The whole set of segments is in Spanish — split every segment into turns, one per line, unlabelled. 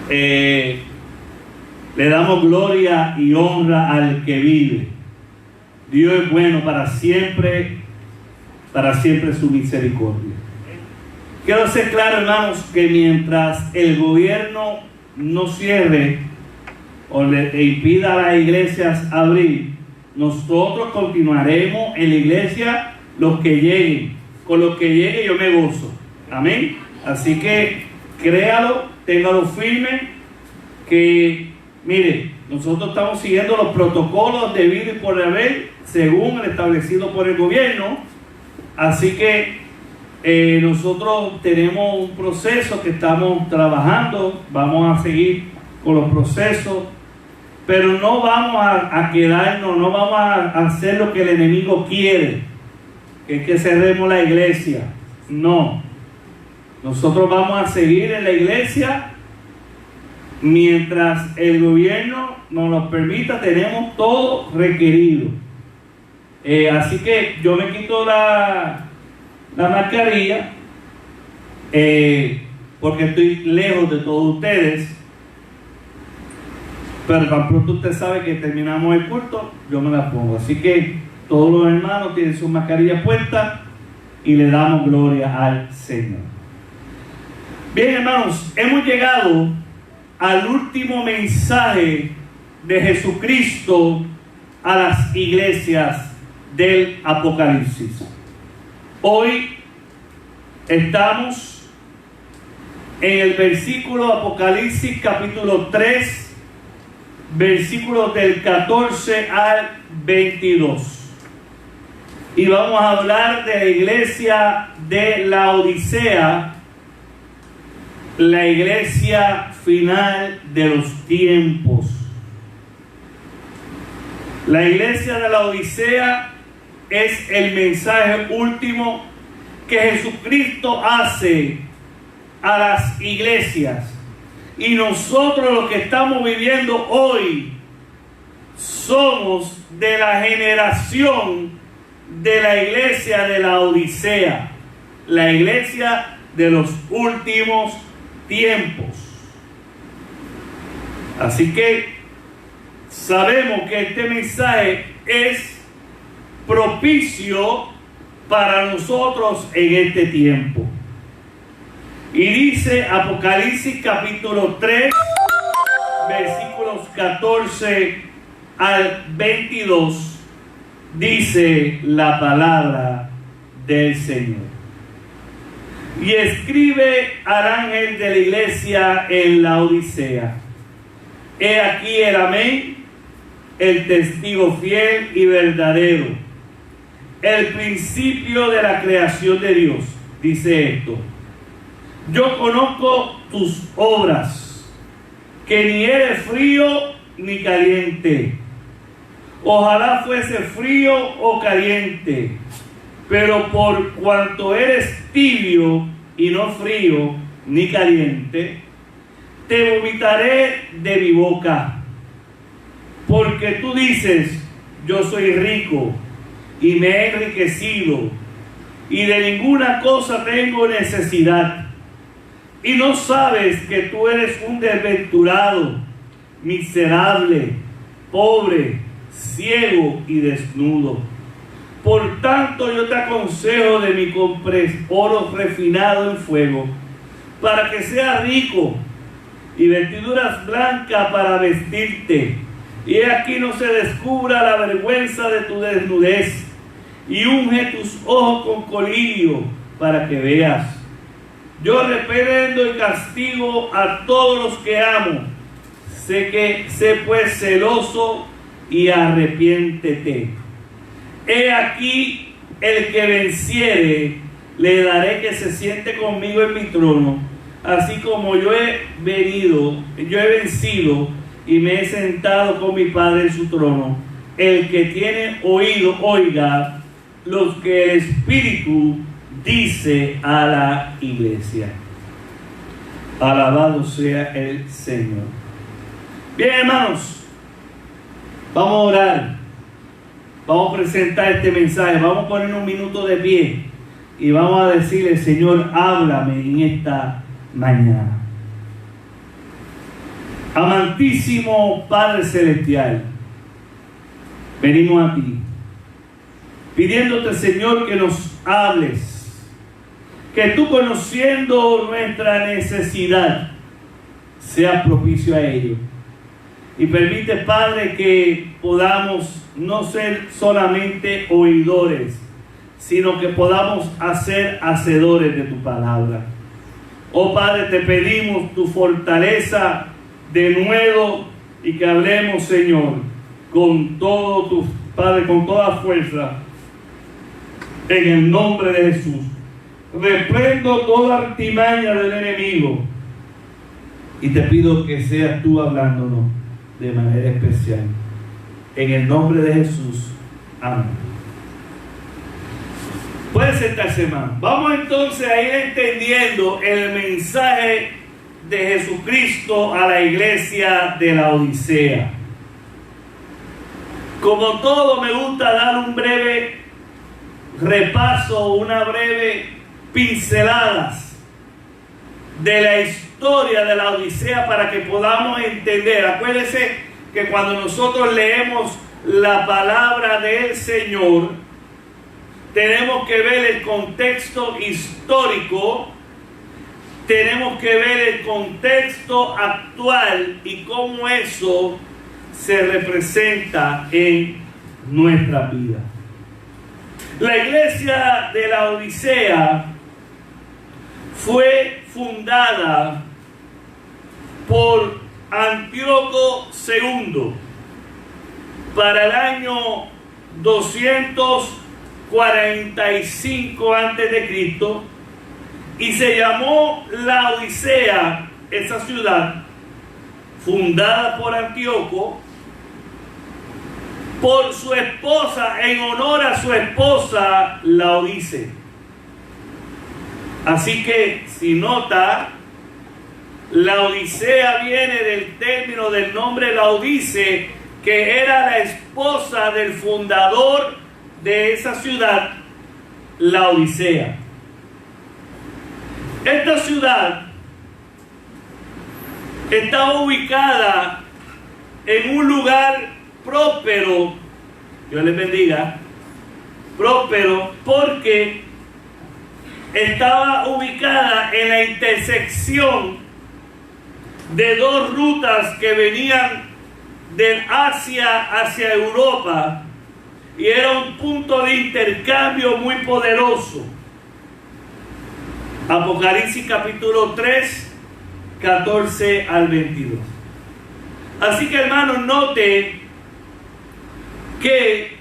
Le damos gloria y honra al que vive. Dios es bueno para siempre su misericordia. Quiero ser claro, hermanos, que mientras el gobierno no cierre o le impida a las iglesias abrir, nosotros continuaremos en la iglesia los que lleguen. Con los que llegue yo me gozo. Amén. Así que créalo, téngalo firme, que mire, nosotros estamos siguiendo los protocolos debidos y por haber, según el establecido por el gobierno. Así que nosotros tenemos un proceso que estamos trabajando, vamos a seguir con los procesos, pero no vamos a quedarnos, no vamos a hacer lo que el enemigo quiere, que es que cerremos la iglesia. No, nosotros vamos a seguir en la iglesia mientras el gobierno nos lo permita. Tenemos todo requerido. Así que yo me quito la mascarilla porque estoy lejos de todos ustedes, pero tan pronto usted sabe que terminamos el culto, yo me la pongo. Así que todos los hermanos tienen sus mascarillas puestas y le damos gloria al Señor. Bien, hermanos, hemos llegado al último mensaje de Jesucristo a las iglesias del Apocalipsis. Hoy estamos en el versículo Apocalipsis capítulo 3, versículos del 14 al 22. Y vamos a hablar de la iglesia de Laodicea, la iglesia final de los tiempos. La iglesia de Laodicea es el mensaje último que Jesucristo hace a las iglesias. Y nosotros los que estamos viviendo hoy somos de la generación de la iglesia de Laodicea, la iglesia de los últimos tiempos. Así que sabemos que este mensaje es propicio para nosotros en este tiempo. Y dice Apocalipsis capítulo 3, versículos 14 al 22, dice la palabra del Señor. Y escribe al ángel de la iglesia en Laodicea: he aquí el amén, el testigo fiel y verdadero, el principio de la creación de Dios. Dice esto: yo conozco tus obras, que ni eres frío ni caliente. Ojalá fuese frío o caliente, pero por cuanto eres tibio y no frío ni caliente, te vomitaré de mi boca. Porque tú dices: yo soy rico y me he enriquecido, y de ninguna cosa tengo necesidad. Y no sabes que tú eres un desventurado, miserable, pobre, ciego y desnudo. Por tanto, yo te aconsejo de mi compres oro refinado en fuego, para que seas rico, y vestiduras blancas para vestirte, y aquí no se descubra la vergüenza de tu desnudez, y unge tus ojos con colirio para que veas. Yo reprendo y castigo a todos los que amo. Sé pues celoso y arrepiéntete. He aquí el que venciere, le daré que se siente conmigo en mi trono, así como yo he vencido y me he sentado con mi Padre en su trono. El que tiene oído, oiga lo que el Espíritu dice a la iglesia. Alabado sea el Señor. Bien, hermanos, vamos a orar. Vamos a presentar este mensaje. Vamos a poner un minuto de pie y vamos a decirle: Señor, háblame en esta mañana. Amantísimo Padre Celestial, venimos a ti, pidiéndote, Señor, que nos hables, que tú, conociendo nuestra necesidad, seas propicio a ello. Y permite, Padre, que podamos no ser solamente oidores, sino que podamos hacer hacedores de tu palabra. Oh Padre, te pedimos tu fortaleza de nuevo y que hablemos, Señor, con todo tu Padre, con toda fuerza, en el nombre de Jesús. Reprendo toda artimaña del enemigo y te pido que seas tú hablándonos de manera especial. En el nombre de Jesús. Amén. Puede sentarse, hermano. Vamos entonces a ir entendiendo el mensaje de Jesucristo a la iglesia de la Odisea. Como todo, me gusta dar un breve repaso, una breve pinceladas de la historia de la Odisea para que podamos entender. Acuérdense que cuando nosotros leemos la palabra del Señor, tenemos que ver el contexto histórico, tenemos que ver el contexto actual y cómo eso se representa en nuestra vida. La iglesia de la Odisea fue fundada por Antíoco II para el año 245 a.C. y se llamó la Odisea, esa ciudad fundada por Antíoco, por su esposa, en honor a su esposa Laodice. Así que, si nota, la Odisea viene del término del nombre Laodice, que era la esposa del fundador de esa ciudad, la Odisea. Esta ciudad estaba ubicada en un lugar próspero, Dios les bendiga, próspero, porque estaba ubicada en la intersección de dos rutas que venían de Asia hacia Europa, y era un punto de intercambio muy poderoso. Apocalipsis capítulo 3, 14 al 22. Así que, hermanos, note que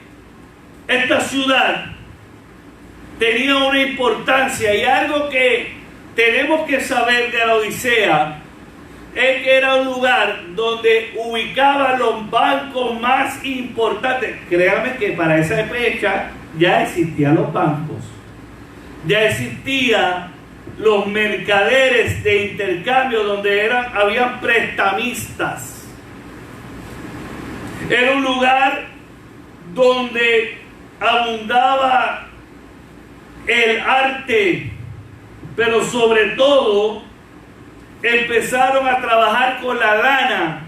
esta ciudad tenía una importancia, y algo que tenemos que saber de la Odisea es que era un lugar donde ubicaban los bancos más importantes. Créanme que para esa fecha ya existían los bancos, ya existían los mercaderes de intercambio, donde habían prestamistas. Era un lugar donde abundaba el arte, pero sobre todo empezaron a trabajar con la lana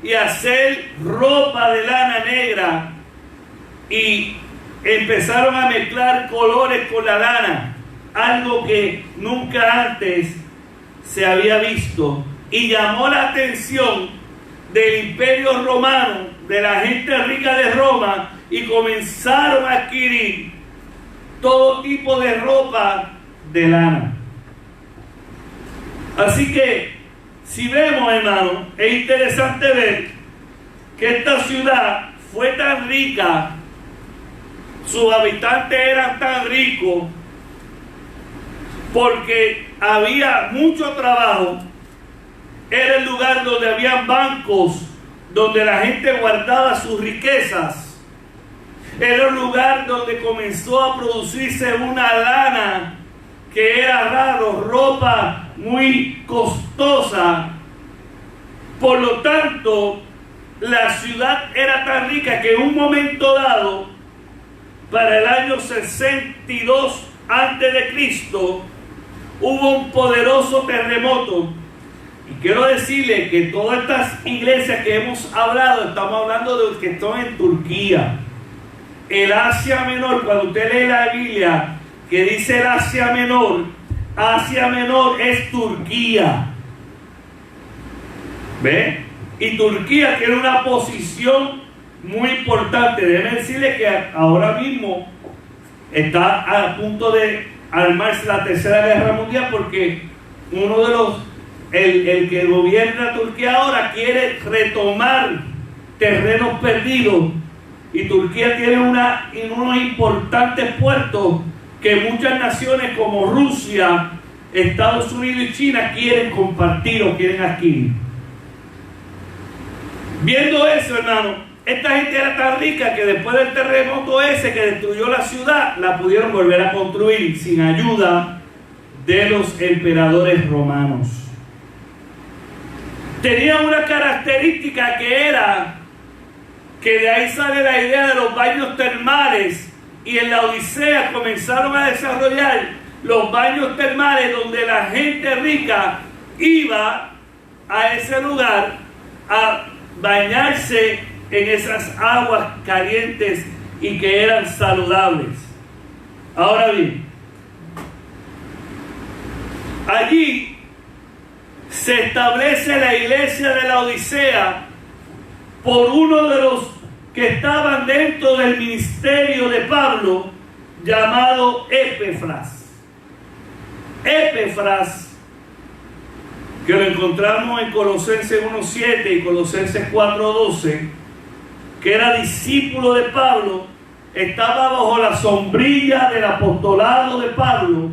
y a hacer ropa de lana negra, y empezaron a mezclar colores con la lana, algo que nunca antes se había visto, y llamó la atención del Imperio Romano, de la gente rica de Roma, y comenzaron a adquirir todo tipo de ropa de lana. Así que, si vemos, hermano, es interesante ver que esta ciudad fue tan rica, sus habitantes eran tan ricos, porque había mucho trabajo. Era el lugar donde habían bancos, donde la gente guardaba sus riquezas. Era un lugar donde comenzó a producirse una lana que era raro, ropa muy costosa. Por lo tanto, la ciudad era tan rica que en un momento dado, para el año 62 a.C., hubo un poderoso terremoto Y quiero decirle que todas estas iglesias que hemos hablado, estamos hablando de los que están en Turquía. El Asia Menor, cuando usted lee la Biblia, que dice el Asia Menor es Turquía. ¿Ve? Y Turquía tiene una posición muy importante. Déjenme decirle que ahora mismo está a punto de armarse la Tercera Guerra Mundial, porque uno de los, el que gobierna Turquía ahora quiere retomar terrenos perdidos, y Turquía tiene unos importantes puertos que muchas naciones como Rusia, Estados Unidos y China quieren compartir o quieren adquirir. Viendo eso, hermano, esta gente era tan rica que después del terremoto ese que destruyó la ciudad, la pudieron volver a construir sin ayuda de los emperadores romanos. Tenía una característica que era que de ahí sale la idea de los baños termales, y en la Odisea comenzaron a desarrollar los baños termales donde la gente rica iba a ese lugar a bañarse en esas aguas calientes y que eran saludables. Ahora bien, allí se establece la iglesia de la Odisea por uno de los que estaban dentro del ministerio de Pablo, llamado Epafras. Epafras, que lo encontramos en Colosenses 1:7 y Colosenses 4:12, que era discípulo de Pablo, estaba bajo la sombrilla del apostolado de Pablo,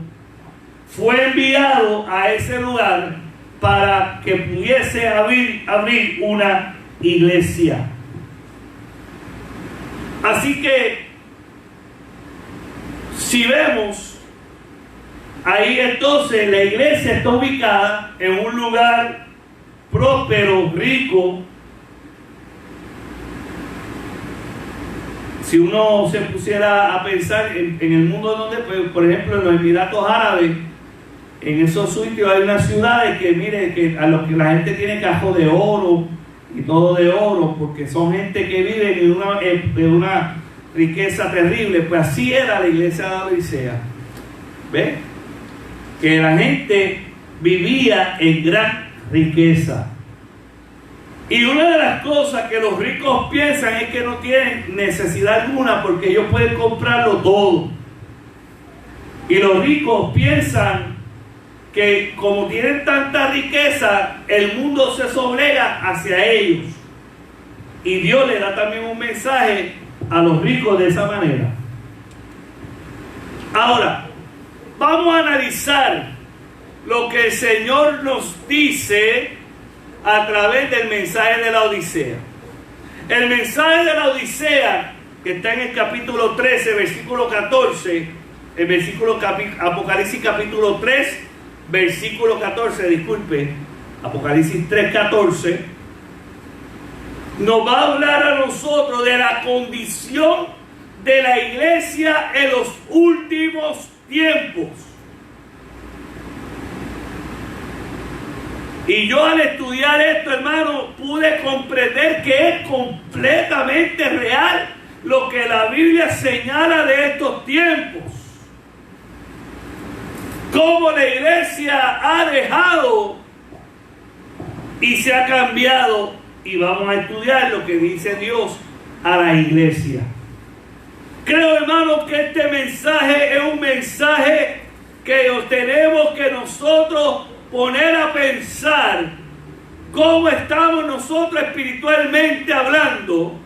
fue enviado a ese lugar para que pudiese abrir una iglesia. Así que, si vemos, ahí entonces la iglesia está ubicada en un lugar próspero, rico. Si uno se pusiera a pensar en el mundo donde, por ejemplo, en los Emiratos Árabes, en esos sitios hay unas ciudades que, mire, que a los que la gente tiene cajos de oro y todo de oro, porque son gente que vive en una riqueza terrible. Pues así era la iglesia de la Odisea. ¿Ve? Que la gente vivía en gran riqueza. Y una de las cosas que los ricos piensan es que no tienen necesidad alguna, porque ellos pueden comprarlo todo. Y los ricos piensan que como tienen tanta riqueza, el mundo se doblega hacia ellos. Y Dios le da también un mensaje a los ricos de esa manera. Ahora, vamos a analizar lo que el Señor nos dice a través del mensaje de la Odisea. El mensaje de la Odisea, que está en el capítulo 13, versículo 14, Apocalipsis capítulo 3, versículo 14, Apocalipsis 3:14, nos va a hablar a nosotros de la condición de la iglesia en los últimos tiempos. Y yo, al estudiar esto, hermano, pude comprender que es completamente real lo que la Biblia señala de estos tiempos. Cómo la iglesia ha dejado y se ha cambiado. Y vamos a estudiar lo que dice Dios a la iglesia. Creo, hermano, que este mensaje es un mensaje que tenemos que nosotros poner a pensar cómo estamos nosotros espiritualmente hablando,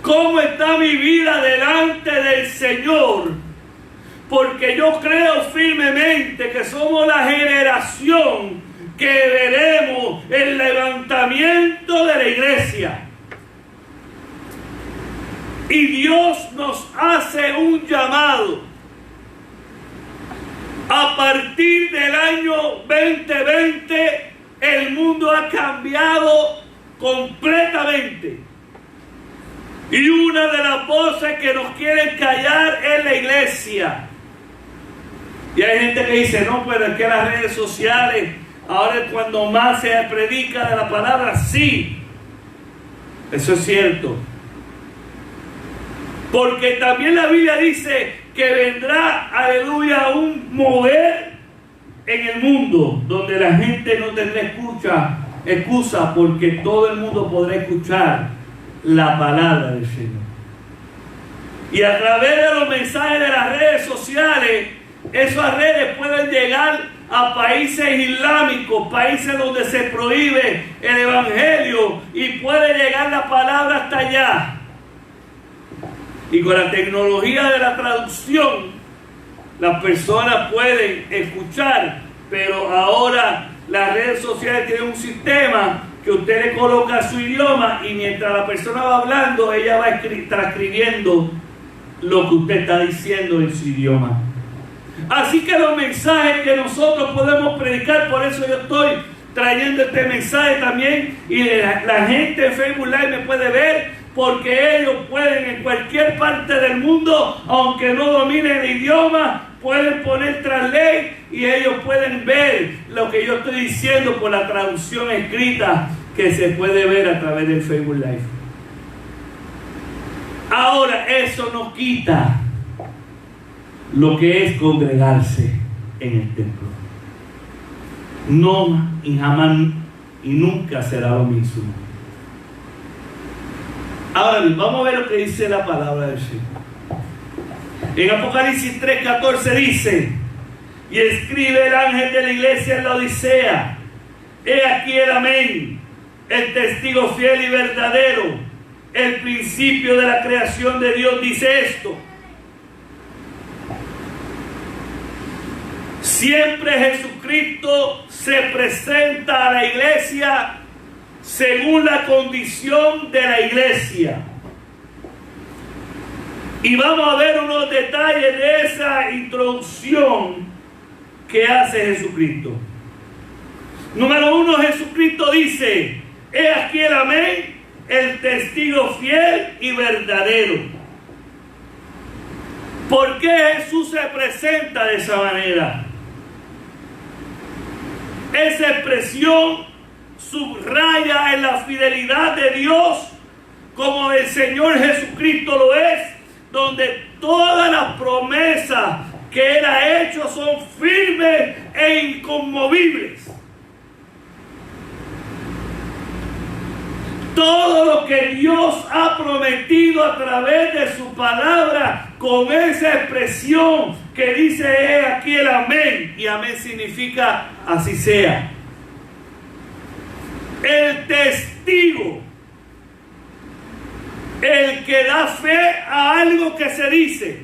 cómo está mi vida delante del Señor, porque yo creo firmemente que somos la generación que veremos el levantamiento de la iglesia. Y Dios nos hace un llamado. A partir del año 2020, el mundo ha cambiado completamente. Y una de las voces que nos quieren callar es la iglesia. Y hay gente que dice, no, pero es que las redes sociales ahora es cuando más se predica de la palabra. Sí, eso es cierto. Porque también la Biblia dice que vendrá, aleluya, un mover en el mundo donde la gente no tendrá excusa, porque todo el mundo podrá escuchar la palabra del Señor. Y a través de los mensajes de las redes sociales, esas redes pueden llegar a países islámicos, países donde se prohíbe el evangelio, y puede llegar la palabra hasta allá. Y con la tecnología de la traducción, las personas pueden escuchar, pero ahora las redes sociales tienen un sistema que usted le coloca su idioma, y mientras la persona va hablando, ella va transcribiendo lo que usted está diciendo en su idioma. Así que los mensajes que nosotros podemos predicar, por eso yo estoy trayendo este mensaje también, y la gente en Facebook Live me puede ver, porque ellos pueden en cualquier parte del mundo, aunque no dominen el idioma, pueden poner translate y ellos pueden ver lo que yo estoy diciendo por la traducción escrita que se puede ver a través del Facebook Live. Ahora, eso no quita lo que es congregarse en el templo. No, y jamás y nunca será lo mismo. Ahora bien, vamos a ver lo que dice la palabra del Señor. En Apocalipsis 3:14 dice: y escribe el ángel de la iglesia en la Odisea, he aquí el amén, el testigo fiel y verdadero, el principio de la creación de Dios, dice esto: siempre Jesucristo se presenta a la iglesia según la condición de la iglesia. Y vamos a ver unos detalles de esa introducción que hace Jesucristo. Número 1, Jesucristo dice: he aquí el amén, el testigo fiel y verdadero. ¿Por qué Jesús se presenta de esa manera? Esa expresión subraya en la fidelidad de Dios, como el Señor Jesucristo lo es, donde todas las promesas que Él ha hecho son firmes e inconmovibles. Todo lo que Dios ha prometido a través de su palabra, con esa expresión que dice he aquí el amén, y amén significa así sea. El testigo, el que da fe a algo que se dice.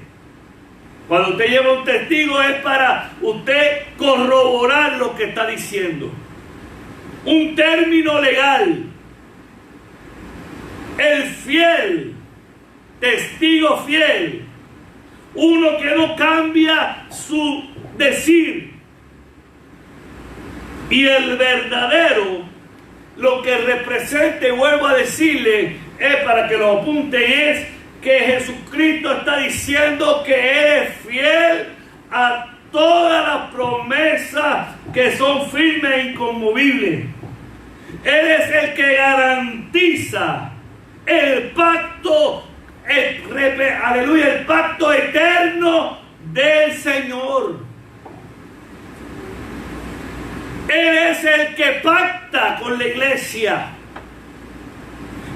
Cuando usted lleva un testigo es para usted corroborar lo que está diciendo. Un término legal. El fiel, testigo fiel, uno que no cambia su decir. Y el verdadero, lo que representa, y vuelvo a decirle, es para que lo apunten, es que Jesucristo está diciendo que Él es fiel a todas las promesas que son firmes e inconmovibles. Él es el que garantiza el pacto, aleluya, el pacto eterno del Señor. Él es el que pacta con la iglesia.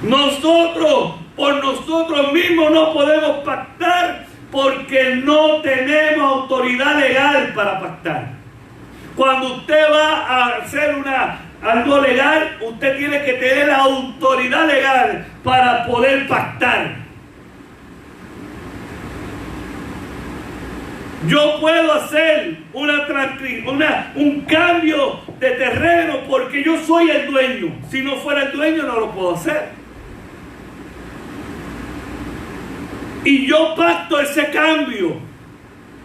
Nosotros, por nosotros mismos no podemos pactar, porque no tenemos autoridad legal para pactar. Cuando usted va a hacer algo legal, usted tiene que tener la autoridad legal para poder pactar. Yo puedo hacer un cambio de terreno porque yo soy el dueño. Si no fuera el dueño, no lo puedo hacer. Y yo pacto ese cambio.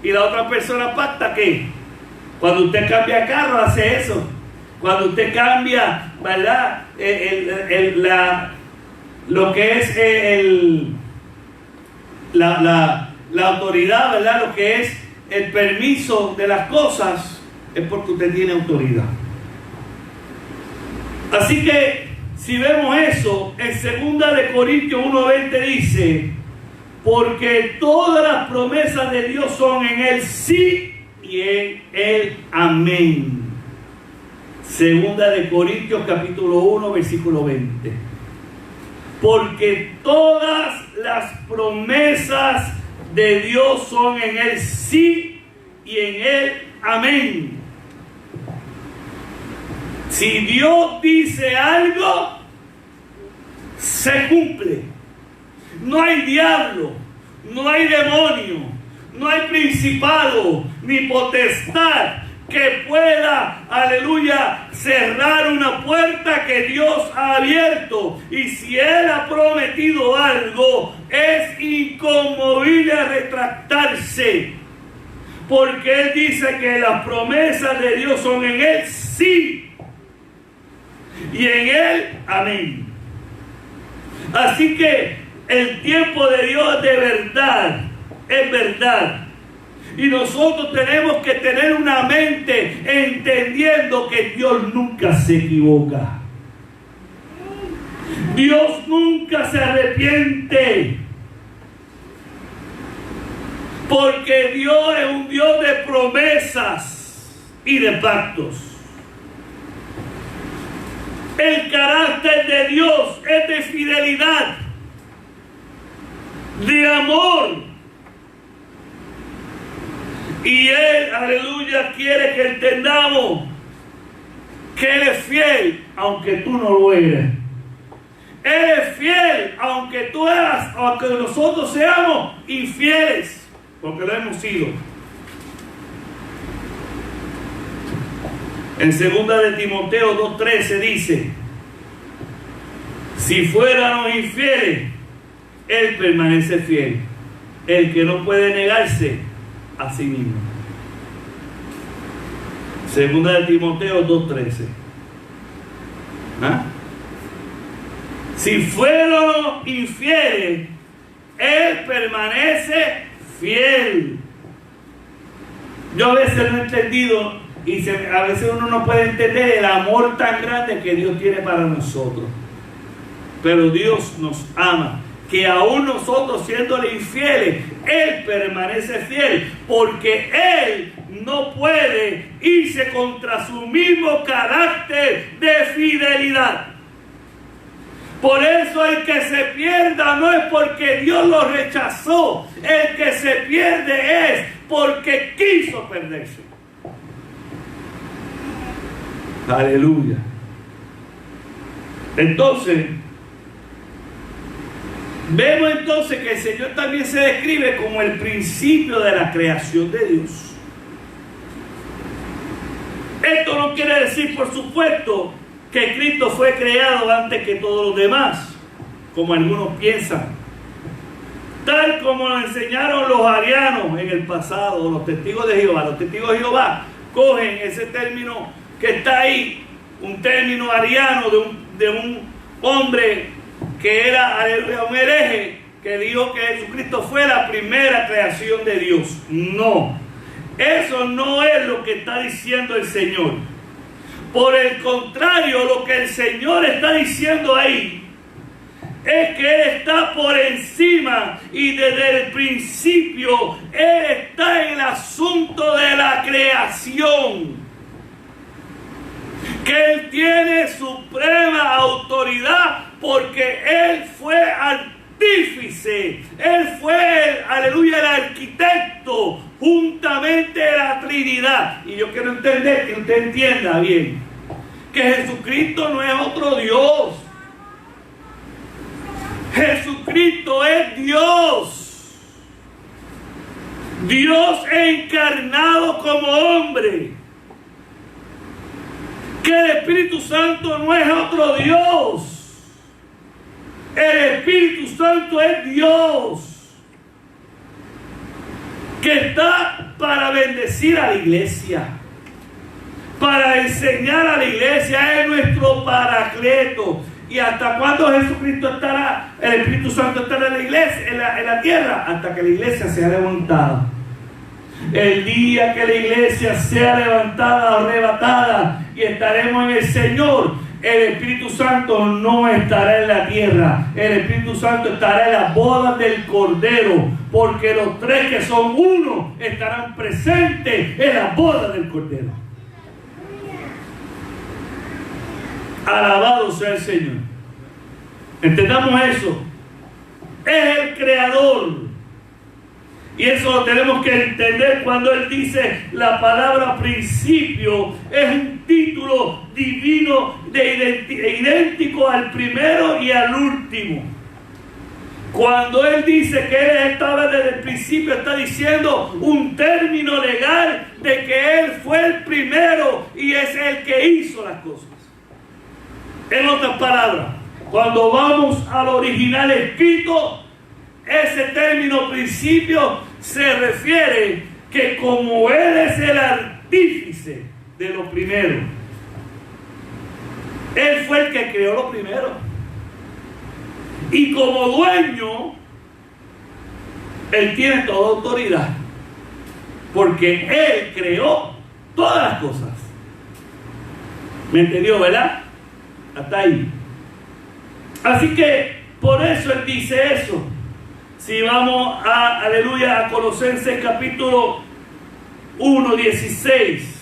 Y la otra persona pacta ¿qué? Cuando usted cambia de carro, hace eso. Cuando usted cambia, ¿verdad? Lo que es la autoridad, ¿verdad? Lo que es el permiso de las cosas, es porque usted tiene autoridad. Así que si vemos eso, en 2 de Corintios 1:20 dice: porque todas las promesas de Dios son en el sí y en el amén. 2 de Corintios capítulo 1 versículo 20. Porque todas las promesas de Dios son en el sí y en el amén. Si Dios dice algo, se cumple. No hay diablo, no hay demonio, no hay principado ni potestad que pueda, aleluya, cerrar una puerta que Dios ha abierto. Y si Él ha prometido algo, es inconmovible a retractarse. Porque Él dice que las promesas de Dios son en Él sí y en Él amén. Así que el tiempo de Dios es verdad. Y nosotros tenemos que tener una mente entendiendo que Dios nunca se equivoca. Dios nunca se arrepiente. Porque Dios es un Dios de promesas y de pactos. El carácter de Dios es de fidelidad, de amor. Y Él, aleluya, quiere que entendamos que Él es fiel, aunque tú no lo eres. Él es fiel, aunque nosotros seamos infieles, porque lo hemos sido. En 2 de Timoteo 2:13 dice: si fuéramos infieles, Él permanece fiel, el que no puede negarse a sí mismo. 2 de Timoteo 2:13. ¿Ah? Si fuéramos infieles, Él permanece fiel. Yo a veces no he entendido, y a veces uno no puede entender el amor tan grande que Dios tiene para nosotros. Pero Dios nos ama, que aún nosotros siéndole infieles, Él permanece fiel, porque Él no puede irse contra su mismo carácter de fidelidad. Por eso el que se pierda no es porque Dios lo rechazó, el que se pierde es porque quiso perderse. Aleluya. Entonces, vemos entonces que el Señor también se describe como el principio de la creación de Dios. Esto no quiere decir, por supuesto, que Cristo fue creado antes que todos los demás, como algunos piensan. Tal como lo enseñaron los arianos en el pasado, los testigos de Jehová. Los testigos de Jehová cogen ese término que está ahí, un término ariano de un hombre que era un hereje, que dijo que Jesucristo fue la primera creación de Dios. No, eso no es lo que está diciendo el Señor. Por el contrario, lo que el Señor está diciendo ahí es que Él está por encima y desde el principio Él está en el asunto de la creación. Que Él tiene suprema autoridad porque Él fue artífice, Él fue, aleluya, el arquitecto juntamente de la Trinidad. Y yo quiero entender, que usted entienda bien, que Jesucristo no es otro Dios. Jesucristo es Dios. Dios encarnado como hombre. Que el Espíritu Santo no es otro Dios. El Espíritu Santo es Dios, que está para bendecir a la iglesia, para enseñar a la iglesia. Es nuestro paracleto. ¿Y hasta cuándo Jesucristo estará, el Espíritu Santo estará en la iglesia, en la tierra? Hasta que la iglesia sea levantada. El día que la iglesia sea levantada, arrebatada, y estaremos en el Señor, el Espíritu Santo no estará en la tierra. El Espíritu Santo estará en las bodas del Cordero, porque los tres que son uno estarán presentes en las bodas del Cordero. Alabado sea el Señor. Entendamos eso. Es el Creador. Y eso lo tenemos que entender cuando Él dice la palabra principio. Es un título divino idéntico al primero y al último. Cuando Él dice que Él estaba desde el principio, está diciendo un término legal de que Él fue el primero y es el que hizo las cosas. En otras palabras, cuando vamos al original escrito, ese término principio se refiere que como Él es el artífice de lo primero, Él fue el que creó lo primero. Y como dueño, Él tiene toda autoridad, porque Él creó todas las cosas. ¿Me entendió, verdad? Hasta ahí. Así que por eso Él dice eso. Si vamos a, aleluya, a Colosenses capítulo 1, 16.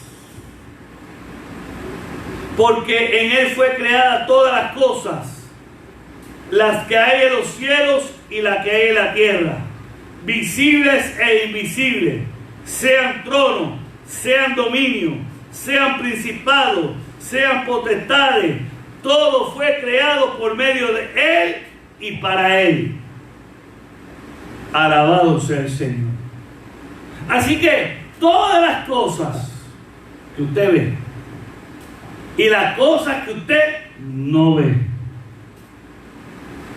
Porque en Él fue creada todas las cosas, las que hay en los cielos y las que hay en la tierra, visibles e invisibles, sean tronos, sean dominios, sean principados, sean potestades. Todo fue creado por medio de Él y para Él. Alabado sea el Señor. Así que todas las cosas que usted ve y las cosas que usted no ve,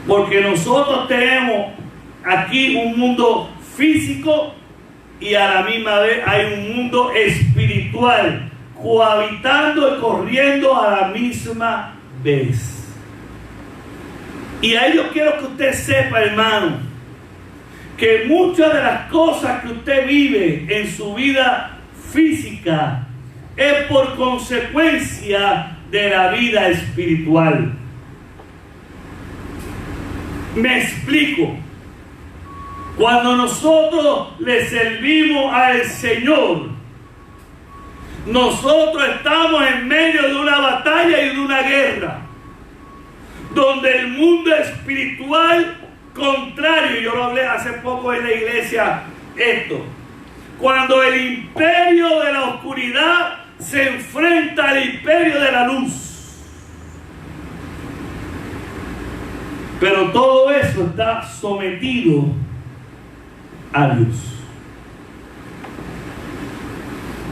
porque nosotros tenemos aquí un mundo físico y a la misma vez hay un mundo espiritual cohabitando y corriendo a la misma vez. Y ahí yo quiero que usted sepa, hermano, que muchas de las cosas que usted vive en su vida física es por consecuencia de la vida espiritual. Me explico. Cuando nosotros le servimos al Señor, nosotros estamos en medio de una batalla y de una guerra, donde el mundo espiritual contrario, yo lo hablé hace poco en la iglesia, esto, cuando el imperio de la oscuridad se enfrenta al imperio de la luz. Pero todo eso está sometido a Dios.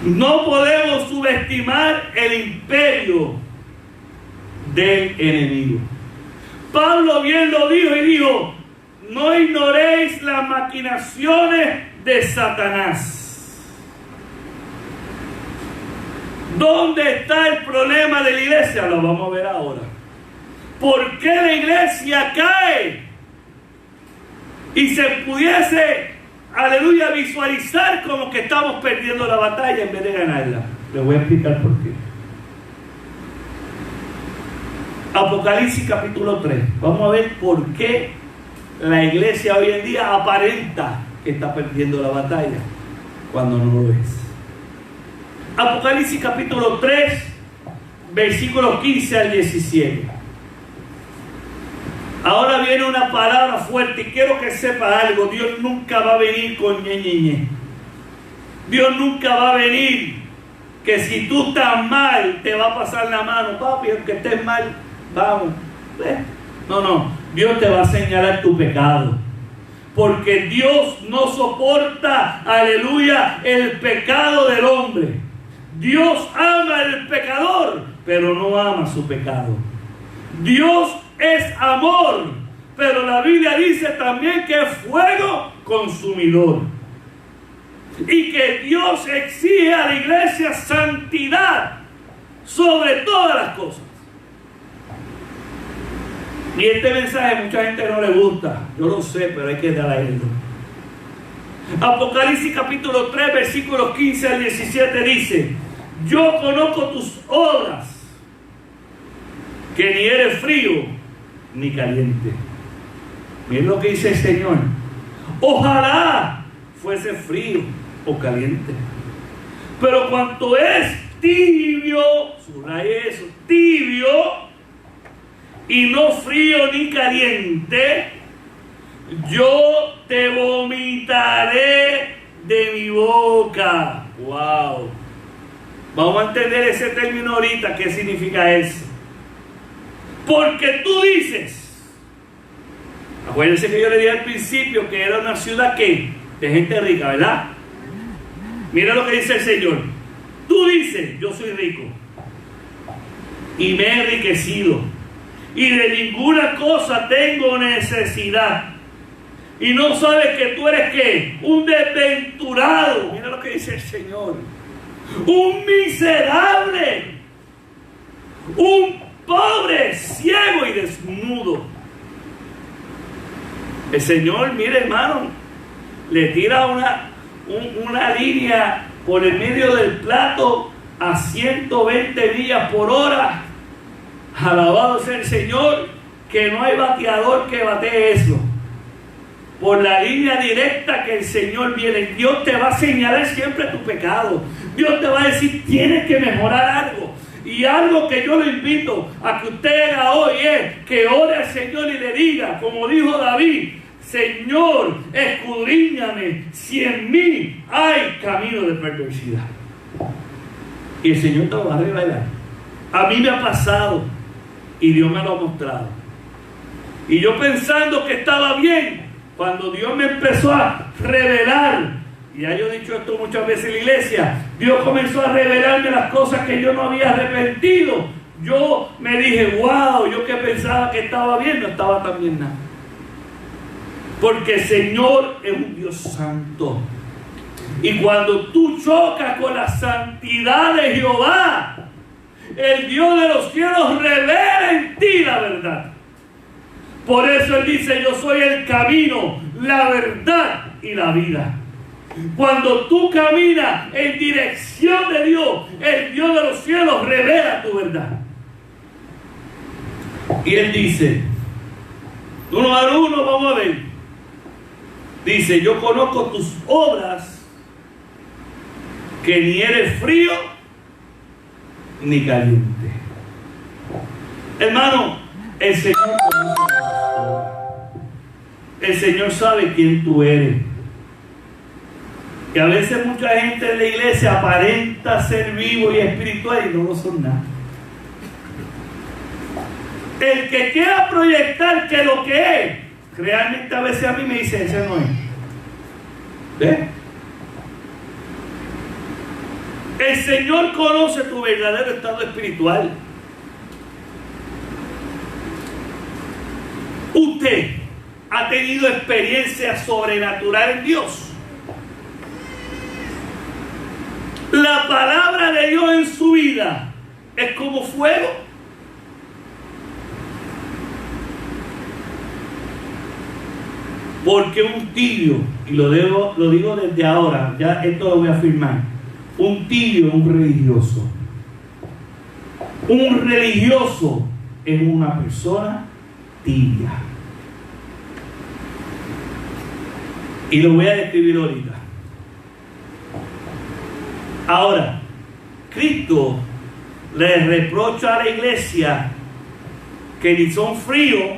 No podemos subestimar el imperio del enemigo. Pablo bien lo dijo y dijo: no ignoréis las maquinaciones de Satanás. ¿Dónde está el problema de la iglesia? Lo vamos a ver ahora. ¿Por qué la iglesia cae? Y se pudiese, aleluya, visualizar como que estamos perdiendo la batalla en vez de ganarla. Les voy a explicar por qué. Apocalipsis capítulo 3. Vamos a ver por qué la iglesia hoy en día aparenta que está perdiendo la batalla cuando no lo es. Apocalipsis capítulo 3, versículos 15 al 17. Ahora viene una palabra fuerte y quiero que sepa algo. Dios nunca va a venir con ñe. Dios nunca va a venir que si tú estás mal te va a pasar la mano. Papi, aunque estés mal, vamos. No. Dios te va a señalar tu pecado. Porque Dios no soporta, aleluya, el pecado del hombre. Dios ama al pecador, pero no ama su pecado. Dios es amor, pero la Biblia dice también que es fuego consumidor. Y que Dios exige a la iglesia santidad sobre todas las cosas. Y este mensaje a mucha gente no le gusta. Yo lo sé, pero hay que dar a él. Apocalipsis capítulo 3, versículos 15 al 17 dice: yo conozco tus obras que ni eres frío ni caliente. Miren lo que dice el Señor. Ojalá fuese frío o caliente. Pero cuanto es tibio, subraye eso, tibio y no frío ni caliente, yo te vomitaré de mi boca. Wow. Vamos a entender ese término ahorita, ¿qué significa eso? Porque tú dices, acuérdense que yo le dije al principio que era una ciudad que de gente rica, ¿verdad? Mira lo que dice el Señor. Tú dices, yo soy rico y me he enriquecido y de ninguna cosa tengo necesidad. Y no sabes que tú eres ¿qué? Un desventurado. Mira lo que dice el Señor. Un miserable. Un pobre, ciego y desnudo. El Señor, mire hermano, le tira una línea por el medio del plato a 120 millas por hora. Alabado sea el Señor, que no hay bateador que batee eso. Por la línea directa que el Señor viene, Dios te va a señalar siempre tu pecado. Dios te va a decir, tienes que mejorar algo. Y algo que yo le invito a que usted haga hoy es que ore al Señor y le diga, como dijo David, Señor, escudriñame si en mí hay camino de perversidad. Y el Señor te lo va a revelar. A mí me ha pasado y Dios me lo ha mostrado. Y yo pensando que estaba bien, cuando Dios me empezó a revelar, y ya yo he dicho esto muchas veces en la iglesia, Dios comenzó a revelarme las cosas que yo no había arrepentido. Yo me dije, wow, yo que pensaba que estaba bien, no estaba tan bien nada. Porque el Señor es un Dios santo. Y cuando tú chocas con la santidad de Jehová, el Dios de los cielos revela en ti la verdad. Por eso Él dice, yo soy el camino, la verdad y la vida. Cuando tú caminas en dirección de Dios, el Dios de los cielos revela tu verdad. Y Él dice, uno a uno, vamos a ver. Dice, yo conozco tus obras, que ni eres frío ni caliente. Hermano, el Señor conoce tus obras. El Señor sabe quién tú eres. Que a veces mucha gente en la iglesia aparenta ser vivo y espiritual y no lo son nada. El que quiera proyectar que lo que es, realmente a veces a mí me dice, ese no es. ¿Ves? El Señor conoce tu verdadero estado espiritual. Usted ha tenido experiencia sobrenatural en Dios. La palabra de Dios en su vida es como fuego. Porque un tibio, y lo digo desde ahora, ya esto lo voy a afirmar, un tibio es un religioso. Un religioso es una persona tibia. Y lo voy a describir ahorita. Ahora, Cristo le reprocha a la iglesia que ni son fríos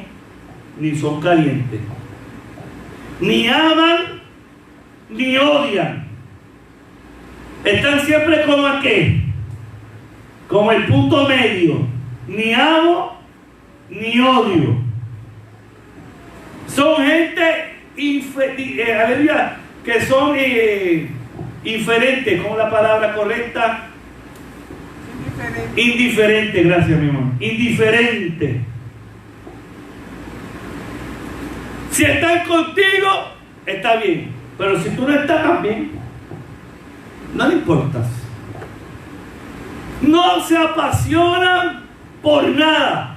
ni son calientes. Ni aman ni odian. Están siempre como aquí, como el punto medio. Ni amo ni odio. Son gente que son inferentes, ¿cómo es la palabra correcta? Indiferente, gracias mi amor. Indiferente. Si están contigo, está bien. Pero si tú no estás también, no le importas. No se apasionan por nada.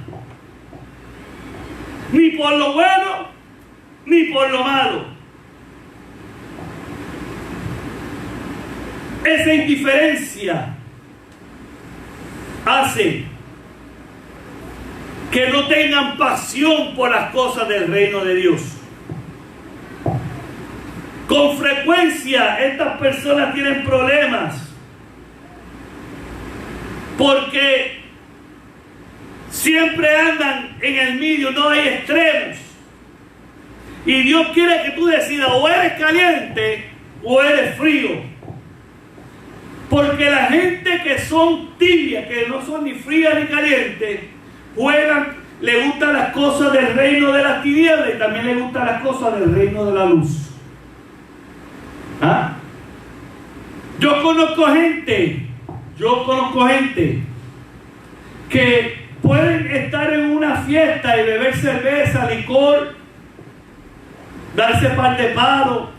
Ni por lo bueno, ni por lo malo. Esa indiferencia hace que no tengan pasión por las cosas del reino de Dios. Con frecuencia estas personas tienen problemas porque siempre andan en el medio, no hay extremos. Y Dios quiere que tú decidas, o eres caliente o eres frío. Porque la gente que son tibias, que no son ni frías ni calientes, juegan, le gustan las cosas del reino de las tinieblas y también le gustan las cosas del reino de la luz. ¿Ah? Yo conozco gente que pueden estar en una fiesta y beber cerveza, licor, darse par de palos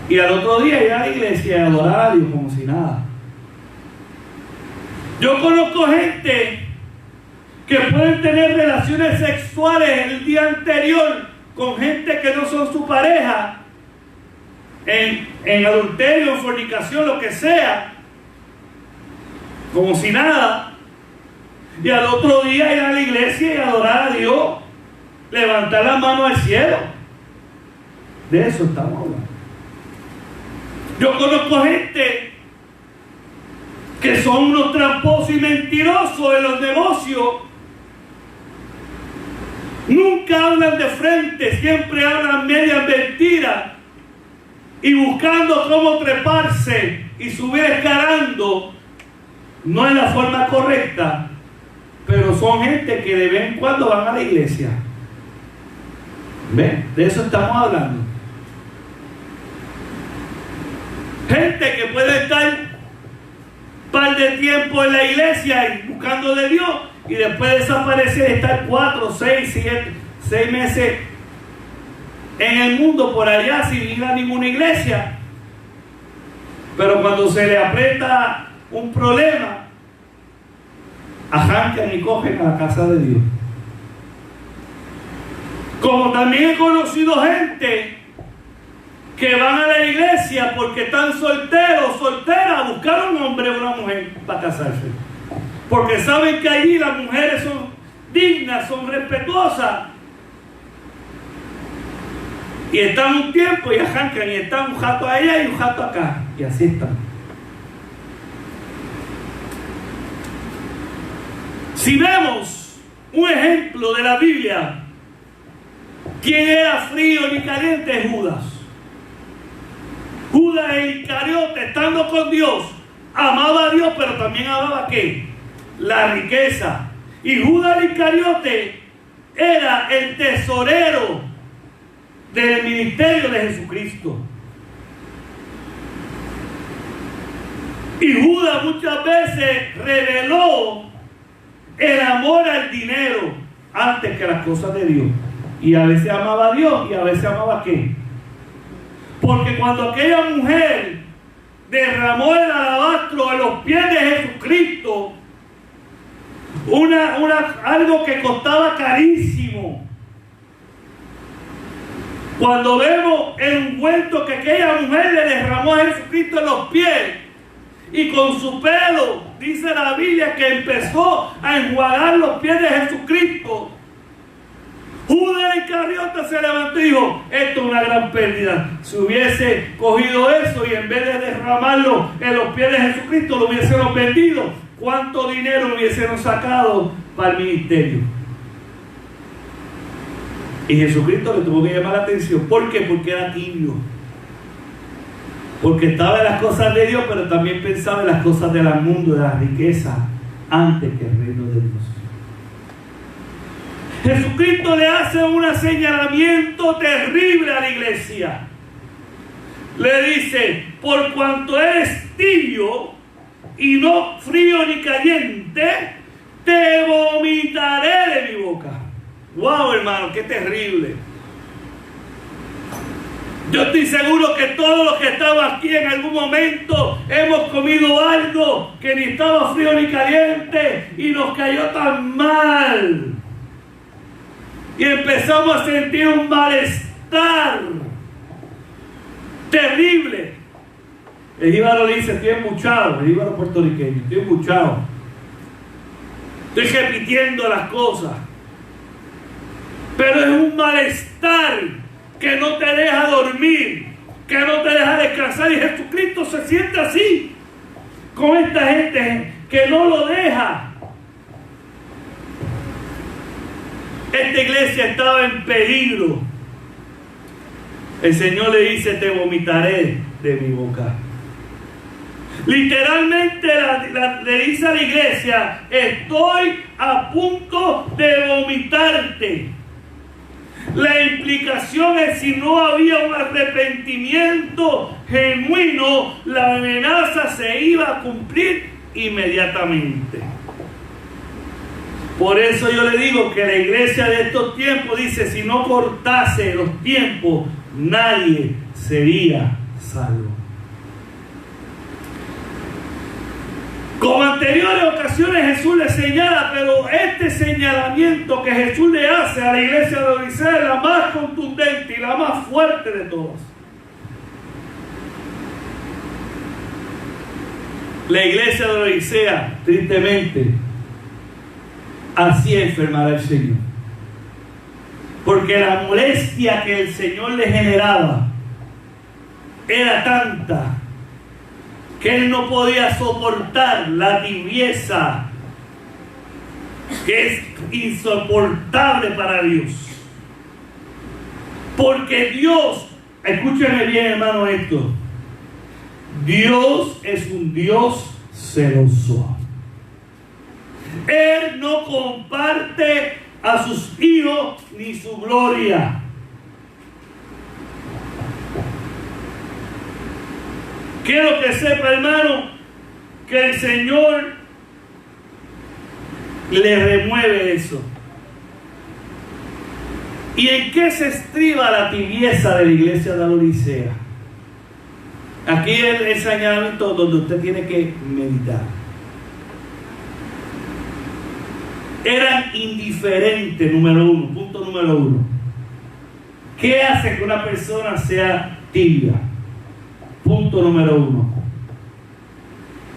y al otro día ir a la iglesia y adorar a Dios como si nada. Yo conozco gente que pueden tener relaciones sexuales el día anterior con gente que no son su pareja, en adulterio, en fornicación, lo que sea, como si nada, y al otro día ir a la iglesia y adorar a Dios, levantar las manos al cielo. De eso estamos hablando. Yo conozco gente que son unos tramposos y mentirosos en los negocios. Nunca hablan de frente, siempre hablan medias mentiras y buscando cómo treparse y subir escalando. No es la forma correcta, pero son gente que de vez en cuando van a la iglesia. ¿Ven? De eso estamos hablando. Gente que puede estar un par de tiempo en la iglesia y buscando de Dios y después desaparecer, estar 4, 6, 7, 6 meses en el mundo por allá sin ir a ninguna iglesia. Pero cuando se le aprieta un problema, arrancan y cogen a la casa de Dios. Como también he conocido gente que van a la iglesia porque están solteros, solteras, a buscar un hombre o una mujer para casarse. Porque saben que allí las mujeres son dignas, son respetuosas. Y están un tiempo y arrancan y están un jato allá y un jato acá. Y así están. Si vemos un ejemplo de la Biblia, ¿quién era frío ni caliente? Es Judas. Judas el Iscariote, estando con Dios, amaba a Dios, pero también amaba ¿qué? La riqueza. Y Judas el Iscariote era el tesorero del ministerio de Jesucristo. Y Judas muchas veces reveló el amor al dinero antes que las cosas de Dios. Y a veces amaba a Dios y a veces amaba ¿qué? Porque cuando aquella mujer derramó el alabastro en los pies de Jesucristo, algo que costaba carísimo. Cuando vemos el ungüento que aquella mujer le derramó a Jesucristo en los pies, y con su pelo, dice la Biblia, que empezó a enjuagar los pies de Jesucristo, Judas Iscariote se levantó y dijo: esto es una gran pérdida. Si hubiese cogido eso y en vez de derramarlo en los pies de Jesucristo, lo hubiésemos vendido, ¿cuánto dinero hubiésemos sacado para el ministerio? Y Jesucristo le tuvo que llamar la atención. ¿Por qué? Porque era tibio. Porque estaba en las cosas de Dios, pero también pensaba en las cosas del mundo, de la riqueza, antes que el reino de Dios. Jesucristo le hace un señalamiento terrible a la iglesia. Le dice: por cuanto eres tibio y no frío ni caliente, te vomitaré de mi boca. Wow, hermano, qué terrible. Yo estoy seguro que todos los que estamos aquí en algún momento hemos comido algo que ni estaba frío ni caliente y nos cayó tan mal. Y empezamos a sentir un malestar terrible. El jíbaro dice: estoy embuchado. El jíbaro puertorriqueño: estoy embuchado. Estoy repitiendo las cosas. Pero es un malestar que no te deja dormir, que no te deja descansar. Y Jesucristo se siente así con esta gente que no lo deja. Esta iglesia estaba en peligro. El Señor le dice: te vomitaré de mi boca. Literalmente le dice a la iglesia: estoy a punto de vomitarte. La implicación es, si no había un arrepentimiento genuino, la amenaza se iba a cumplir inmediatamente. Por eso yo le digo que la iglesia de estos tiempos dice: si no cortase los tiempos, nadie sería salvo. Como anteriores ocasiones Jesús le señala, pero este señalamiento que Jesús le hace a la iglesia de Laodicea es la más contundente y la más fuerte de todas. La iglesia de Laodicea, tristemente, así enfermará el Señor. Porque la molestia que el Señor le generaba era tanta que él no podía soportar la tibieza que es insoportable para Dios. Porque Dios, escúchenme bien, hermano, esto: Dios es un Dios celoso. Él no comparte a sus hijos ni su gloria. Quiero que sepa, hermano, que el Señor le remueve eso. ¿Y en qué se estriba la tibieza de la iglesia de Laodicea? Aquí es el señalamiento donde usted tiene que meditar. Eran indiferentes, número uno, punto número uno. ¿Qué hace que una persona sea tibia? Punto número uno: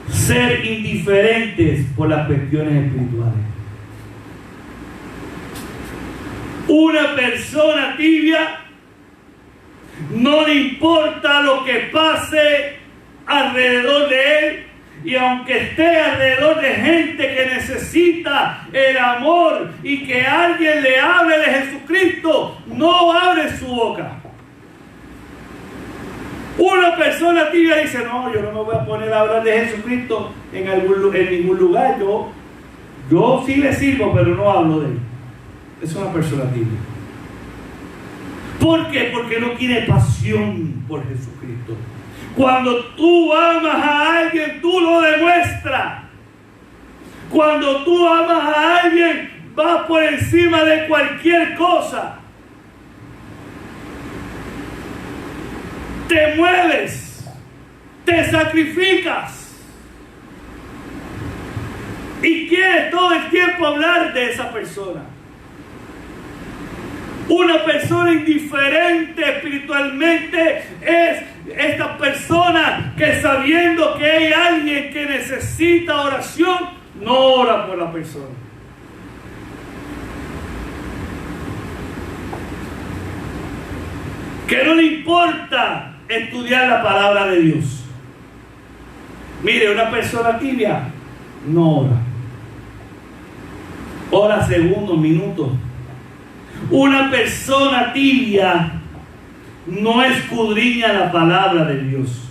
ser indiferentes por las cuestiones espirituales. Una persona tibia no le importa lo que pase alrededor de él, y aunque esté alrededor de gente que necesita el amor y que alguien le hable de Jesucristo, no abre su boca. Una persona tibia dice: no, yo no me voy a poner a hablar de Jesucristo en ningún lugar. Yo sí le sirvo, pero no hablo de él. Es una persona tibia. ¿Por qué? Porque no tiene pasión por Jesucristo. Cuando tú amas a alguien, tú lo demuestras. Cuando tú amas a alguien, vas por encima de cualquier cosa. Te mueves, te sacrificas y quieres todo el tiempo hablar de esa persona. Una persona indiferente espiritualmente es esta persona que, sabiendo que hay alguien que necesita oración, no ora por la persona. Que no le importa estudiar la palabra de Dios. Mire, una persona tibia no ora. Ora segundos, minutos. Una persona tibia no escudriña la palabra de Dios.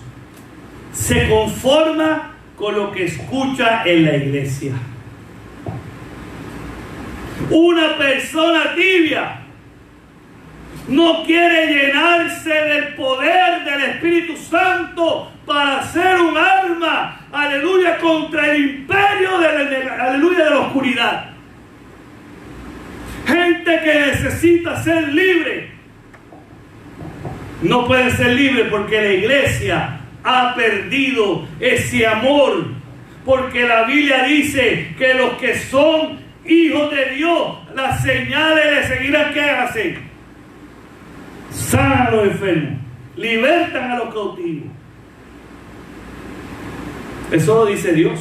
Se conforma con lo que escucha en la iglesia. Una persona tibia no quiere llenarse del poder del Espíritu Santo para ser un arma, aleluya, contra el imperio aleluya, de la oscuridad. Gente que necesita ser libre no puede ser libre porque la iglesia ha perdido ese amor. Porque la Biblia dice que los que son hijos de Dios, las señales le seguirán. ¿Qué hacen? Sanan a los enfermos, libertan a los cautivos. Eso lo dice Dios.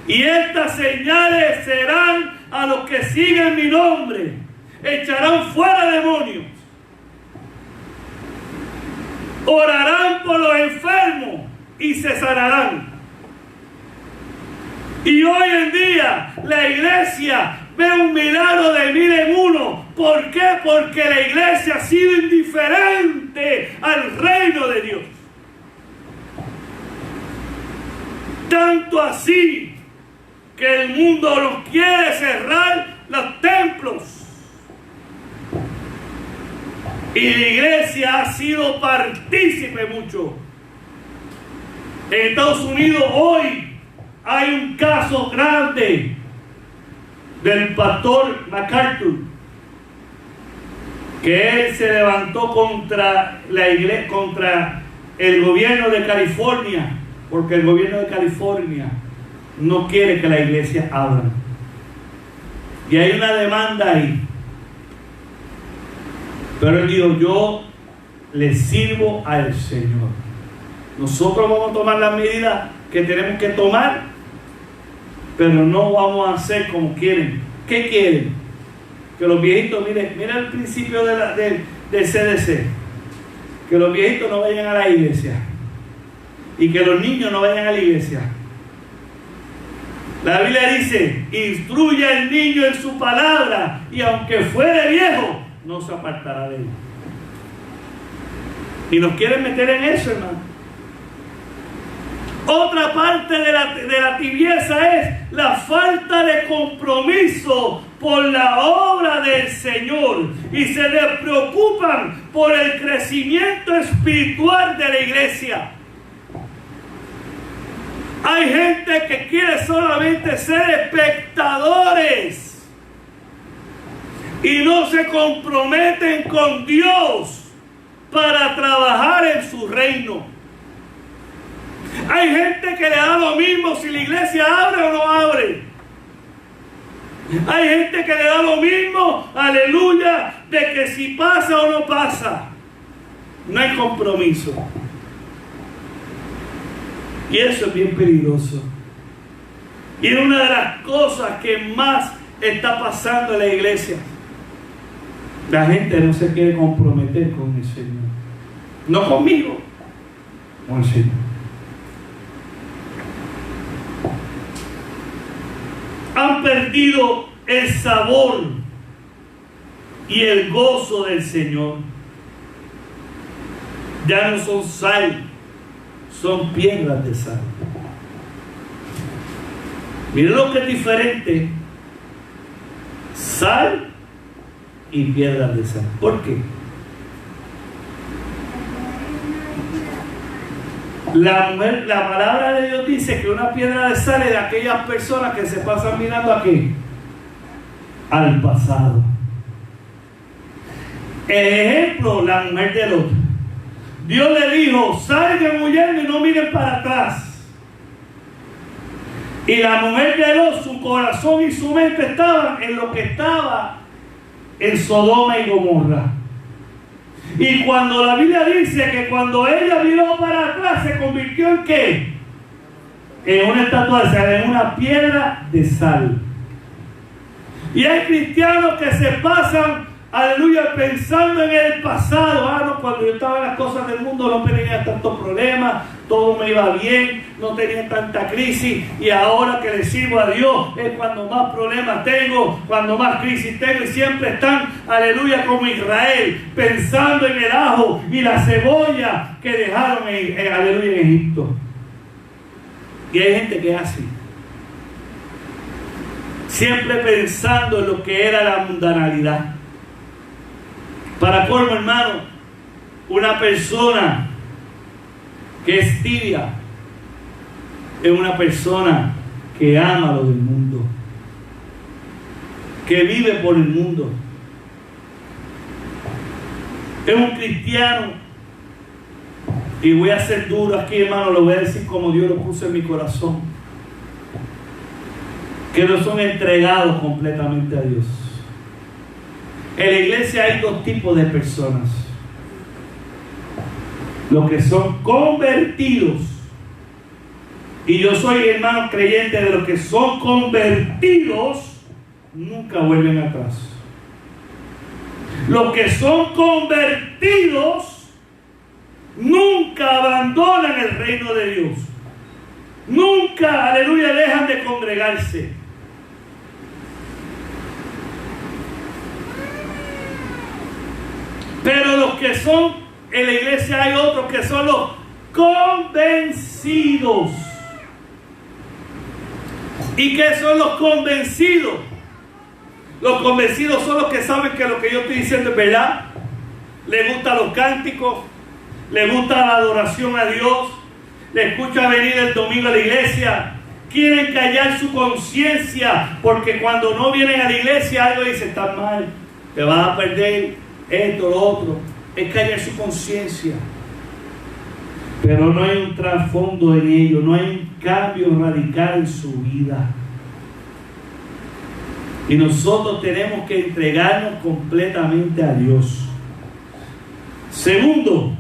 Y estas señales serán a los que siguen mi nombre. Echarán fuera demonios. Orarán por los enfermos y se sanarán. Y hoy en día la iglesia ve un milagro de 1000 en 1. ¿Por qué? Porque la iglesia ha sido indiferente al reino de Dios. Tanto así que el mundo nos quiere cerrar los templos. Y la iglesia ha sido partícipe mucho. En Estados Unidos hoy hay un caso grande del pastor MacArthur, que él se levantó contra la iglesia, contra el gobierno de California, porque el gobierno de California no quiere que la iglesia abra. Y hay una demanda ahí. Pero él dijo: yo le sirvo al Señor. Nosotros vamos a tomar las medidas que tenemos que tomar, pero no vamos a hacer como quieren. ¿Qué quieren? Que los viejitos, mira el principio del CDC, que los viejitos no vayan a la iglesia y que los niños no vayan a la iglesia. La Biblia dice: instruye al niño en su palabra, y aunque fuere viejo, no se apartará de él. Y nos quieren meter en eso, hermano. Otra parte de la tibieza es la falta de compromiso por la obra del Señor, y se les preocupan por el crecimiento espiritual de la iglesia. Hay gente que quiere solamente ser espectadores y no se comprometen con Dios para trabajar en su reino. Hay gente que le da lo mismo si la iglesia abre o no abre. Hay gente que le da lo mismo, aleluya, de que si pasa o no pasa. No hay compromiso. Y eso es bien peligroso. Y es una de las cosas que más está pasando en la iglesia. La gente no se quiere comprometer con el Señor. No conmigo, con el Señor. Han perdido el sabor y el gozo del Señor. Ya no son sal, son piedras de sal. Miren lo que es diferente: sal y piedras de sal. ¿Por qué? La palabra de Dios dice que una piedra de sal es de aquellas personas que se pasan mirando ¿a qué? Al pasado. El ejemplo, la mujer de Lot. Dios le dijo: salgan huyendo y no miren para atrás. Y la mujer de Lot, su corazón y su mente estaban en lo que estaba en Sodoma y Gomorra. Y cuando la Biblia dice que cuando ella miró para atrás, se convirtió en ¿qué? En una estatua de sal, en una piedra de sal. Y hay cristianos que se pasan, aleluya, pensando en el pasado. No, cuando yo estaba en las cosas del mundo no tenía tantos problemas, todo me iba bien, no tenía tanta crisis, y ahora que le sirvo a Dios es cuando más problemas tengo, cuando más crisis tengo. Y siempre están, aleluya, como Israel, pensando en el ajo y la cebolla que dejaron aleluya, en Egipto. Y hay gente que es así, siempre pensando en lo que era la mundanalidad. Para colmo, hermano, una persona que es tibia es una persona que ama lo del mundo, que vive por el mundo. Es un cristiano, y voy a ser duro aquí, hermano, lo voy a decir como Dios lo puso en mi corazón, que no son entregados completamente a Dios. En la iglesia hay dos tipos de personas: los que son convertidos Y yo soy, hermano, creyente de los que son convertidos, nunca vuelven atrás. Los que son convertidos nunca abandonan el reino de Dios. Nunca, aleluya, dejan de congregarse. Pero los que son, en la iglesia hay otros que son los convencidos. ¿Y qué son los convencidos? Los convencidos son los que saben que lo que yo estoy diciendo es verdad. Les gustan los cánticos, les gusta la adoración a Dios, les escucha venir el domingo a la iglesia, quieren callar su conciencia, porque cuando no vienen a la iglesia algo dice, estás mal, te vas a perder esto, lo otro. Es callar su conciencia. Pero no hay un trasfondo en ello, no hay un cambio radical en su vida. Y nosotros tenemos que entregarnos completamente a Dios. Segundo,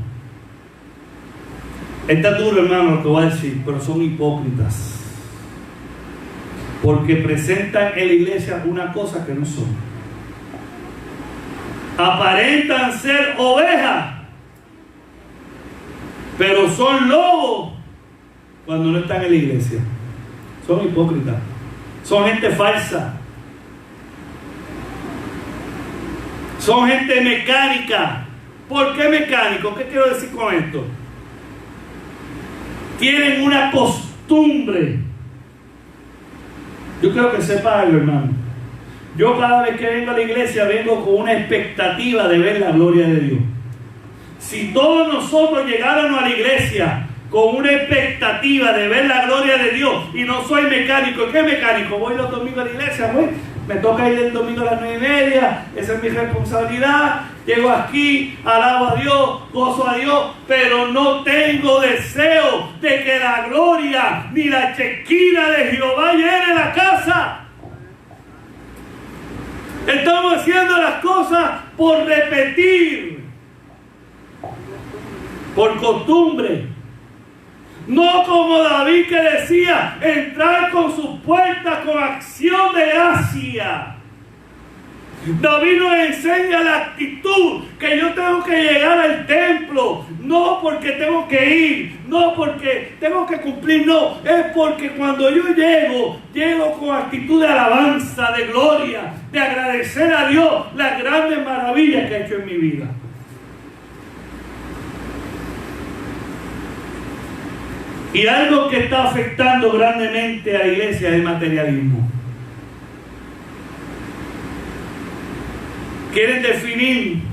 está duro, hermano, lo que voy a decir, pero son hipócritas. Porque presentan en la iglesia una cosa que no son. Aparentan ser ovejas, pero son lobos cuando no están en la iglesia. Son hipócritas. Son gente falsa. Son gente mecánica. ¿Por qué mecánico? ¿Qué quiero decir con esto? Tienen una costumbre. Yo quiero que sepa algo, hermano. Yo cada vez que vengo a la iglesia vengo con una expectativa de ver la gloria de Dios. Si todos nosotros llegáramos a la iglesia con una expectativa de ver la gloria de Dios, y no soy mecánico, ¿qué mecánico? Voy los domingos a la iglesia, voy. Me toca ir el domingo a las 9:30, esa es mi responsabilidad. Llego aquí, alabo a Dios, gozo a Dios, pero no tengo deseo de que la gloria ni la chequina de Jehová llene la casa. Estamos haciendo las cosas por repetir, por costumbre. No como David, que decía, entrar con sus puertas con acción de gracia. David nos enseña la actitud, que yo tengo que llegar al templo, no porque tengo que ir, no porque tengo que cumplir, no, es porque cuando yo llego con actitud de alabanza, de gloria, de agradecer a Dios las grandes maravillas que ha hecho en mi vida. Y algo que está afectando grandemente a la iglesia es el materialismo. Quieren definir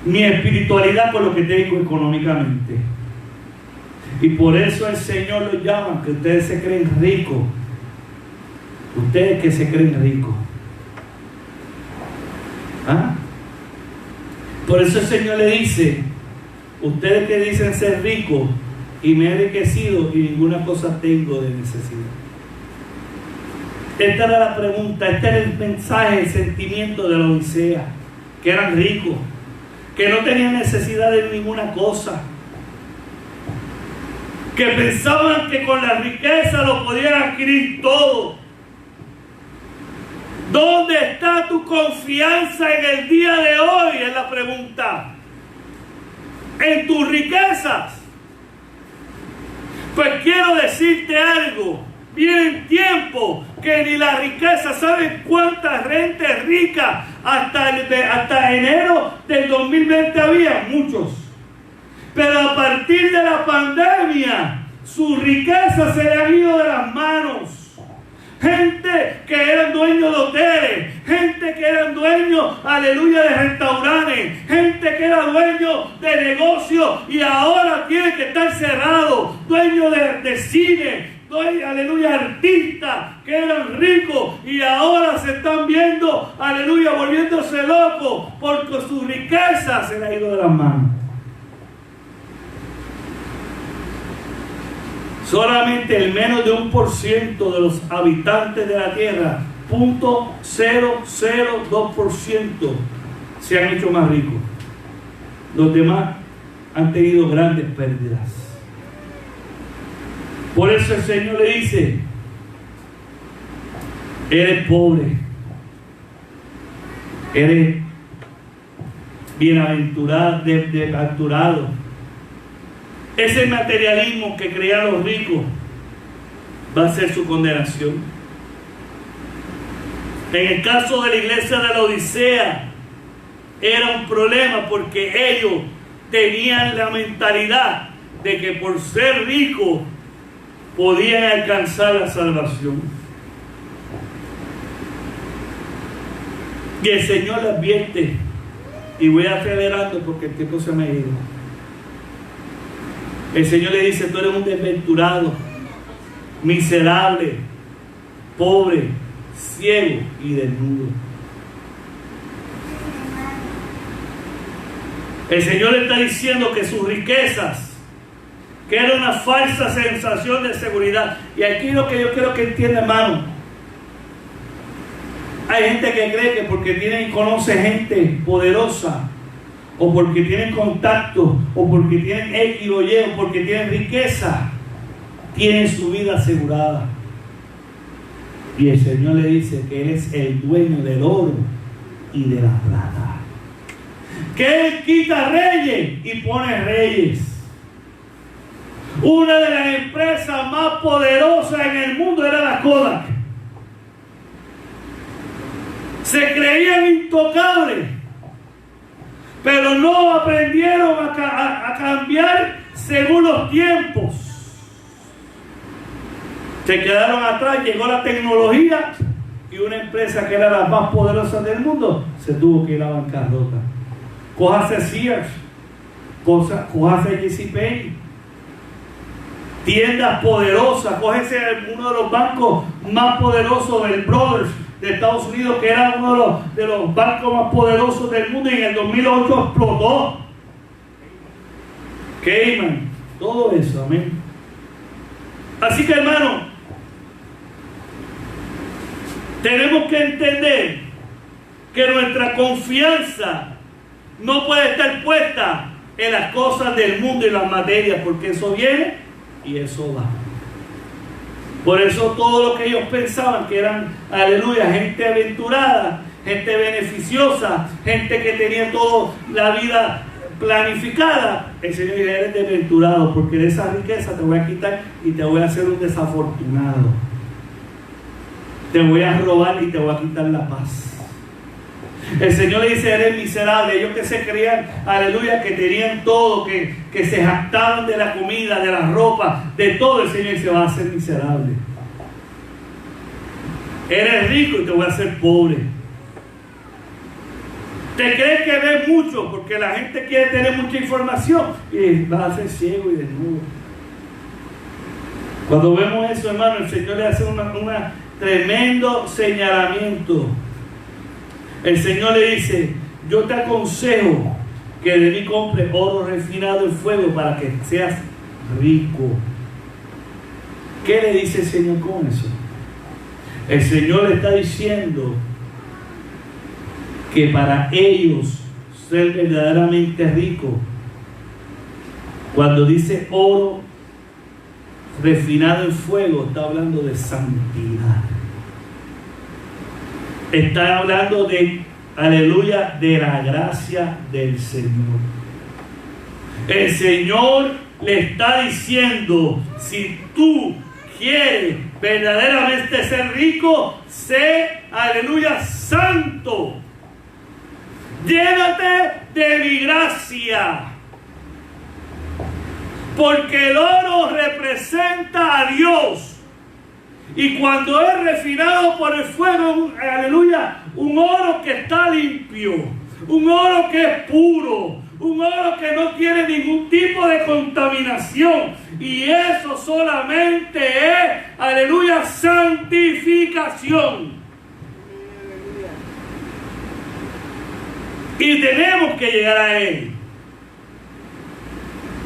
mi espiritualidad por lo que tengo económicamente. Y por eso el Señor los llama, que ustedes se creen ricos. Ustedes que se creen ricos. ¿Ah? Por eso el Señor le dice, ustedes que dicen ser ricos, y me he enriquecido y ninguna cosa tengo de necesidad. Esta era la pregunta, este era el mensaje, el sentimiento de la Odisea, que eran ricos, que no tenían necesidad de ninguna cosa, que pensaban que con la riqueza lo podían adquirir todo. ¿Dónde está tu confianza en el día de hoy? Es la pregunta. ¿En tus riquezas? Pues quiero decirte algo. Vienen tiempos que ni la riqueza, ¿saben cuánta gente rica hasta enero del 2020 había? Muchos. Pero a partir de la pandemia, sus riquezas se le han ido de las manos. Gente que eran dueños de hoteles, gente que eran dueños, aleluya, de restaurantes, gente que era dueño de negocios y ahora tiene que estar cerrado, dueños de cine, aleluya, artistas que eran ricos y ahora se están viendo, aleluya, volviéndose locos porque su riqueza se le ha ido de las manos. Solamente el menos de 1% de los habitantes de la tierra, 0.002%, se han hecho más ricos. Los demás han tenido grandes pérdidas. Por eso el Señor le dice: eres pobre, eres bienaventurado. Ese materialismo que creían los ricos va a ser su condenación. En el caso de la iglesia de la Odisea era un problema porque ellos tenían la mentalidad de que por ser ricos podían alcanzar la salvación. Y el Señor le advierte, y voy acelerando porque el tiempo se me ha ido. El Señor le dice: tú eres un desventurado, miserable, pobre, ciego y desnudo. El Señor le está diciendo que sus riquezas, que era una falsa sensación de seguridad. Y aquí lo que yo quiero que entienda, hermano, hay gente que cree que porque tienen y conoce gente poderosa, o porque tienen contacto, o porque tienen X o Y, o porque tienen riqueza, tienen su vida asegurada. Y el Señor le dice que Él es el dueño del oro y de la plata, que Él quita reyes y pone reyes. Una de las empresas más poderosas en el mundo era la Kodak. Se creían intocables, pero no aprendieron a cambiar según los tiempos. Se quedaron atrás, llegó la tecnología y una empresa que era la más poderosa del mundo se tuvo que ir a bancarrota. Cójase Sears, cójase JCPenney, tiendas poderosas, cójese uno de los bancos más poderosos del Brothers de Estados Unidos, que era uno de los bancos más poderosos del mundo, y en el 2008 explotó. Cayman, todo eso, amén. Así que, hermano, tenemos que entender que nuestra confianza no puede estar puesta en las cosas del mundo y las materias, porque eso viene y eso va. Por eso todo lo que ellos pensaban que eran, aleluya, gente aventurada, gente beneficiosa, gente que tenía toda la vida planificada, el Señor dice: eres desventurado, porque de esa riqueza te voy a quitar y te voy a hacer un desafortunado. Te voy a robar y te voy a quitar la paz. El Señor le dice: eres miserable. Ellos que se creían, aleluya, que tenían todo, que se jactaban de la comida, de la ropa, de todo, el Señor dice: vas a ser miserable. Eres rico y te voy a hacer pobre. Te crees que ves mucho porque la gente quiere tener mucha información y vas a ser ciego y desnudo. Cuando vemos eso, hermano, el Señor le hace un tremendo señalamiento. El Señor le dice: yo te aconsejo que de mí compres oro refinado en fuego para que seas rico. ¿Qué le dice el Señor con eso? El Señor le está diciendo que para ellos ser verdaderamente rico, cuando dice oro refinado en fuego, está hablando de santidad. Está hablando de, aleluya, de la gracia del Señor. El Señor le está diciendo: si tú quieres verdaderamente ser rico, sé, aleluya, santo. Llénate de mi gracia. Porque el oro representa a Dios. Y cuando es refinado por el fuego, aleluya, un oro que está limpio, un oro que es puro, un oro que no tiene ningún tipo de contaminación. Y eso solamente es, aleluya, santificación. Y tenemos que llegar a Él.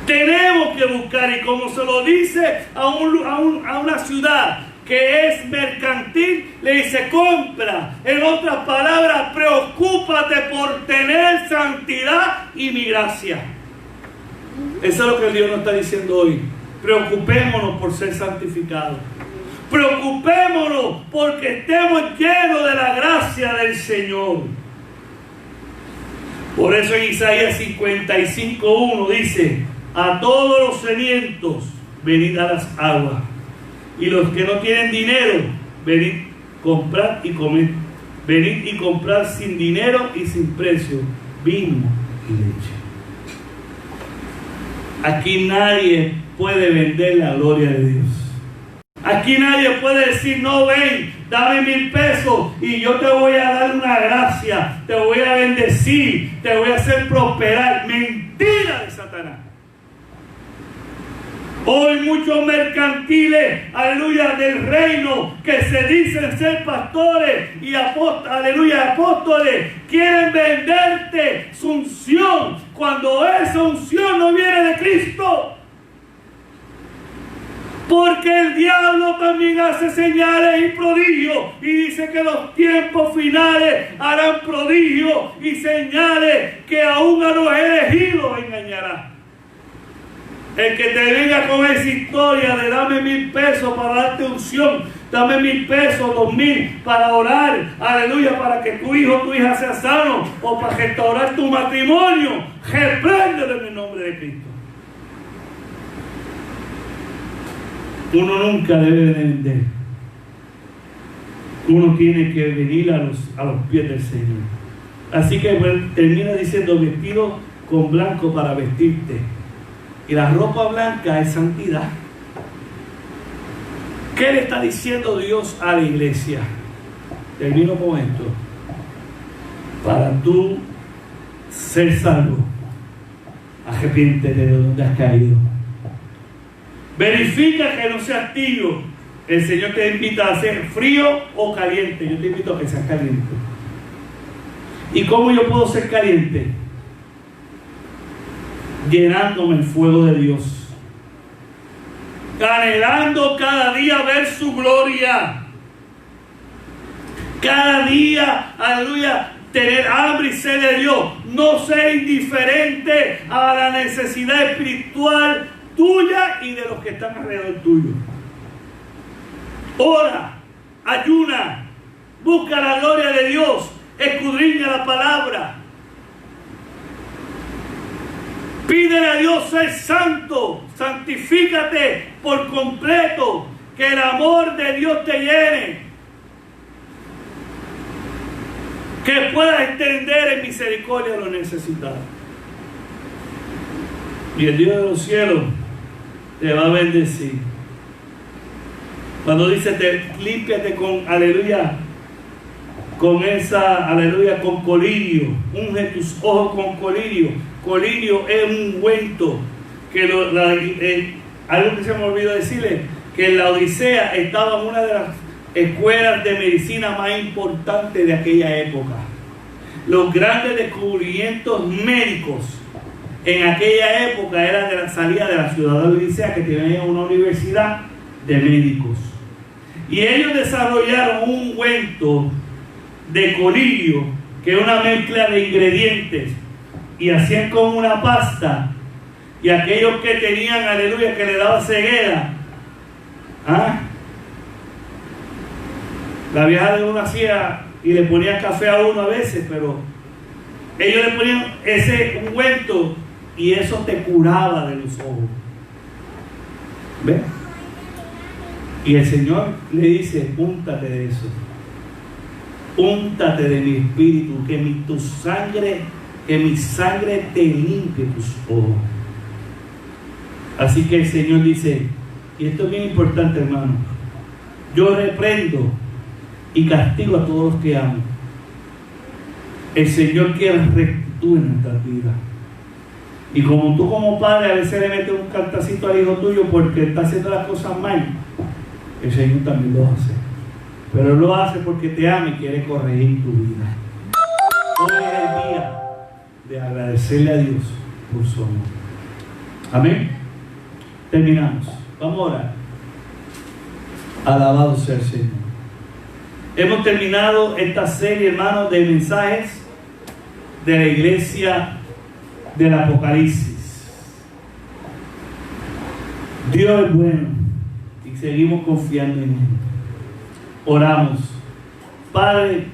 Tenemos que buscar, y como se lo dice a una ciudad que es mercantil, le dice: compra. En otras palabras, preocúpate por tener santidad y mi gracia. Eso es lo que Dios nos está diciendo hoy. Preocupémonos por ser santificados. Preocupémonos porque estemos llenos de la gracia del Señor. Por eso en Isaías 55:1 dice: a todos los sedientos, venid a las aguas. Y los que no tienen dinero, venid, comprad y comed. Venid y comprad sin dinero y sin precio vino y leche. Aquí nadie puede vender la gloria de Dios. Aquí nadie puede decir: no, ven, dame 1,000 pesos y yo te voy a dar una gracia, te voy a bendecir, te voy a hacer prosperar. Mentira de Satanás. Hoy muchos mercantiles, aleluya, del reino, que se dicen ser pastores y apóstoles, quieren venderte su unción, cuando esa unción no viene de Cristo. Porque el diablo también hace señales y prodigios, y dice que los tiempos finales harán prodigios y señales que aún a los elegidos engañará. El que te venga con esa historia de dame 1,000 pesos para darte unción, dame 1,000 pesos, 2,000 para orar, aleluya, para que tu hijo o tu hija sea sano, o para restaurar tu matrimonio, repréndelo en el nombre de Cristo. Uno nunca debe de vender. Uno tiene que venir a los pies del Señor. Así que termina diciendo: vestido con blanco para vestirte. Y la ropa blanca es santidad. ¿Qué le está diciendo Dios a la iglesia? Termino con esto. Para tú ser salvo, arrepiéntete de donde has caído. Verifica que no seas tibio. El Señor te invita a ser frío o caliente. Yo te invito a que seas caliente. ¿Y cómo yo puedo ser caliente? Llenándome el fuego de Dios, anhelando cada día ver su gloria, cada día, aleluya, tener hambre y sed de Dios, no ser indiferente a la necesidad espiritual tuya y de los que están alrededor tuyo. Ora, ayuna, busca la gloria de Dios, escudriña la palabra. Pídele a Dios ser santo, santifícate por completo, que el amor de Dios te llene, que puedas extender en misericordia a los necesitados. Y el Dios de los cielos te va a bendecir. Cuando dice límpiate con, aleluya, con esa, aleluya, con colirio, unge tus ojos con colirio. Colirio es un ungüento que algo que se me olvidó decirle, que en la Odisea estaba en una de las escuelas de medicina más importantes de aquella época. Los grandes descubrimientos médicos en aquella época eran de la salida de la ciudad de Odisea, que tenía una universidad de médicos. Y ellos desarrollaron un ungüento de colirio, que es una mezcla de ingredientes, y hacían con una pasta, y aquellos que tenían, aleluya, que le daba ceguera, la vieja de uno hacía y le ponía café a uno a veces, pero ellos le ponían ese ungüento y eso te curaba de los ojos. ¿Ves? Y el Señor le dice: úntate de eso, úntate de mi espíritu, que mi sangre te limpie tus ojos. Así que el Señor dice, y esto es bien importante, hermano: yo reprendo y castigo a todos los que amo. El Señor quiere rectitud en nuestras vidas. Y como tú como padre a veces le metes un cantacito al hijo tuyo porque está haciendo las cosas mal, el Señor también lo hace. Pero Él lo hace porque te ama y quiere corregir tu vida. Hoy es el día de agradecerle a Dios por su amor. Amén. Terminamos. Vamos a orar. Alabado sea el Señor. Hemos terminado esta serie, hermanos, de mensajes de la iglesia del Apocalipsis. Dios es bueno y seguimos confiando en Él. Oramos. Padre,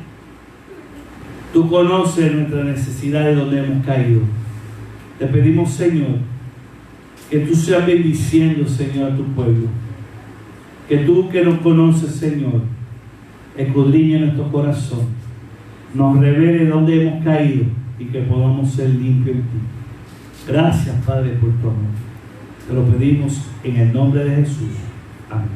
Tú conoces nuestras necesidades donde hemos caído. Te pedimos, Señor, que Tú seas bendiciendo, Señor, a Tu pueblo. Que Tú que nos conoces, Señor, escudriñe nuestro corazón, nos revele dónde hemos caído y que podamos ser limpios en Ti. Gracias, Padre, por Tu amor. Te lo pedimos en el nombre de Jesús. Amén.